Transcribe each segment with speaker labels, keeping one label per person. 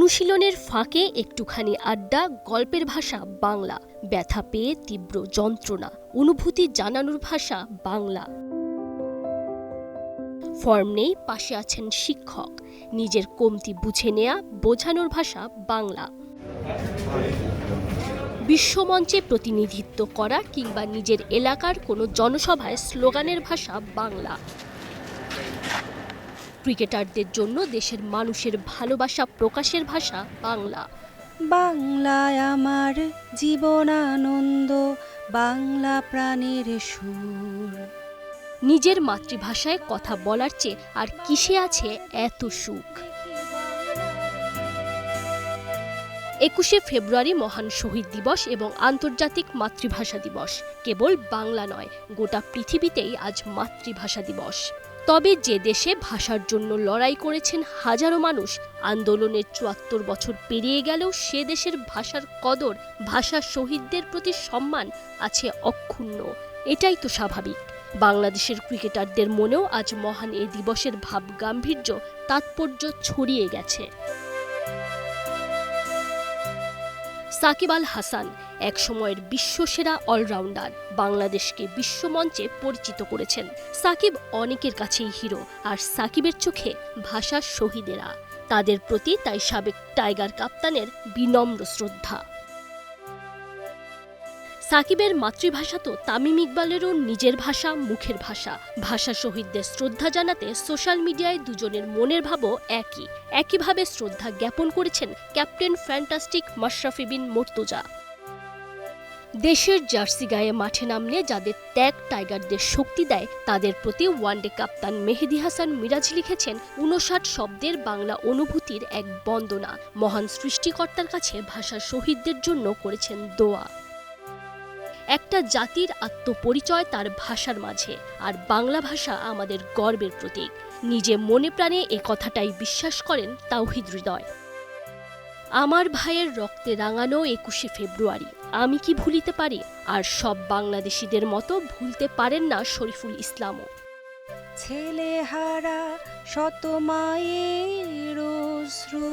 Speaker 1: অনুশীলনের ফাঁকে একটুখানি আড্ডা, গল্পের ভাষা বাংলা, ব্যথা পেয়ে তীব্র যন্ত্রণা, অনুভূতি জানানোর ভাষা বাংলা। ফর্ম নেই, পাশে আছেন শিক্ষক, নিজের কমতি বুঝে নেয়া, বোঝানোর ভাষা বাংলা। বিশ্বমঞ্চে প্রতিনিধিত্ব করা কিংবা নিজের এলাকার কোনো জনসভায় স্লোগানের ভাষা বাংলা। ক্রিকেটারদের জন্য দেশের মানুষের ভালোবাসা প্রকাশের ভাষা বাংলা।
Speaker 2: বাংলায় আমার জীবনানন্দ, বাংলা প্রাণের সুর।
Speaker 1: নিজের মাতৃভাষায় কথা বলার চেয়ে আর কিসে আছে এত সুখ? 21শে ফেব্রুয়ারি মহান শহীদ দিবস এবং আন্তর্জাতিক মাতৃভাষা দিবস। কেবল বাংলা নয়, গোটা পৃথিবীতেই আজ মাতৃভাষা দিবস। তবে যে দেশে ভাষার জন্য লড়াই করেছেন হাজারো মানুষ, আন্দোলনের ৭৪ বছর পেরিয়ে গেলেও সে দেশের ভাষার কদর, ভাষা শহীদদের প্রতি সম্মান আছে অক্ষুণ্ণ। এটাই তো স্বাভাবিক। বাংলাদেশের ক্রিকেটারদের মনেও আজ মহান এই দিবসের ভাব গাম্ভীর্য, তাৎপর্য ছড়িয়ে গেছে। সাকিব আল হাসান এক সময়ের বিশ্বসেরা অলরাউন্ডার, বাংলাদেশকে বিশ্বমঞ্চে পরিচিত করেছেন। সাকিব অনেকের কাছেই হিরো, আর সাকিবের চোখে ভাষার শহীদেরা। তাদের প্রতি তাই সাবেক টাইগার কাপ্তানের বিনম্র শ্রদ্ধা। সাকিবের মাতৃভাষা তো তামিম ইকবালেরও নিজের ভাষা, মুখের ভাষা। ভাষা শহীদদের শ্রদ্ধা জানাতে সোশ্যাল মিডিয়ায় দুজনের মনের ভাবও একইভাবে শ্রদ্ধা জ্ঞাপন করেছেন ক্যাপ্টেন ফ্যান্টাস্টিক মাশরাফি বিন মুর্তজা। দেশের জার্সি গায়ে মাঠে নামলে যাদের ত্যাগ টাইগারদের শক্তি দেয়, তাদের প্রতি ওয়ানডে কাপ্তান মেহেদী হাসান মিরাজ লিখেছেন ৫৯ শব্দের বাংলা অনুভূতির এক বন্দনা। মহান সৃষ্টিকর্তার কাছে ভাষা শহীদদের জন্য করেছেন দোয়া। একটা জাতির আত্মপরিচয় তার ভাষার মাঝে, আর বাংলা ভাষা আমাদের গর্বের প্রতীক। নিজে মনে প্রাণে এ কথাটাই বিশ্বাস করেন তাওহিদ হৃদয়। আমার ভাইয়ের রক্তে রাঙানো ২১শে ফেব্রুয়ারি আমি কি ভুলিতে পারি? আর সব বাংলাদেশিদের মতো ভুলতে পারেন না শরীফুল ইসলামও।
Speaker 2: ছেলেহারা শত মায়ের অশ্রু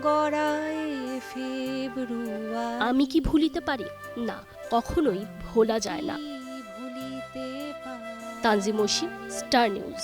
Speaker 2: গড়ায় ফেব্রুয়ারি।
Speaker 1: আমি কি ভুলিতে পারি? না, কখনোই ভোলা যায় না।
Speaker 2: ভুলিতে পারি।
Speaker 1: Tanjim Oishi, Star news.